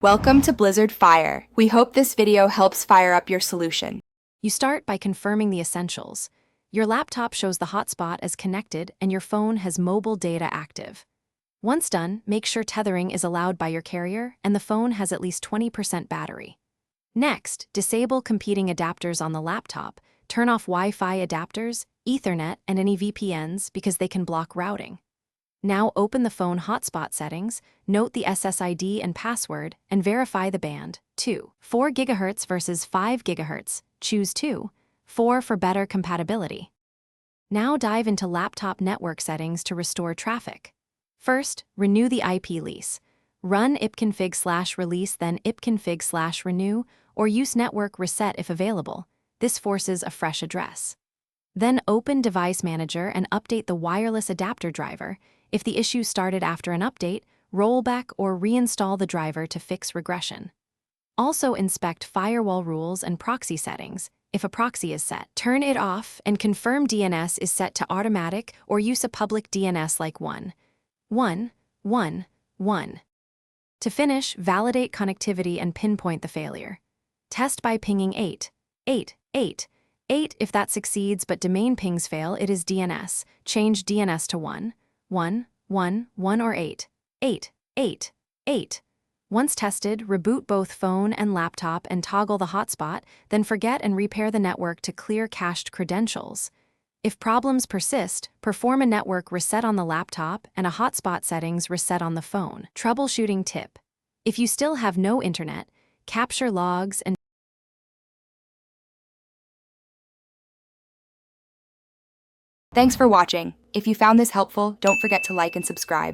Welcome to Blizzard Fire. We hope this video helps fire up your solution. You start by confirming the essentials. Your laptop shows the hotspot as connected and your phone has mobile data active. Once done, make sure tethering is allowed by your carrier and the phone has at least 20% battery. Next, disable competing adapters on the laptop, turn off Wi-Fi adapters, Ethernet, and any VPNs because they can block routing. Now open the phone hotspot settings, note the SSID and password, and verify the band. 4 GHz versus 5 GHz. Choose 2. 4 for better compatibility. Now dive into laptop network settings to restore traffic. First, renew the IP lease. Run ipconfig/release, then ipconfig/renew, or use network reset if available. This forces a fresh address. Then open Device Manager and update the wireless adapter driver. If the issue started after an update, roll back or reinstall the driver to fix regression. Also inspect firewall rules and proxy settings. If a proxy is set, turn it off and confirm DNS is set to automatic or use a public DNS like 1.1.1.1. To finish, validate connectivity and pinpoint the failure. Test by pinging 8. If that succeeds but domain pings fail, it is DNS. Change DNS to 1.1.1.1 or 8.8.8. Once tested, reboot both phone and laptop and toggle the hotspot, then forget and repair the network to clear cached credentials. If problems persist, perform a network reset on the laptop and a hotspot settings reset on the phone. Troubleshooting tip. If you still have no internet, capture logs and Thanks for watching. If you found this helpful, don't forget to like and subscribe.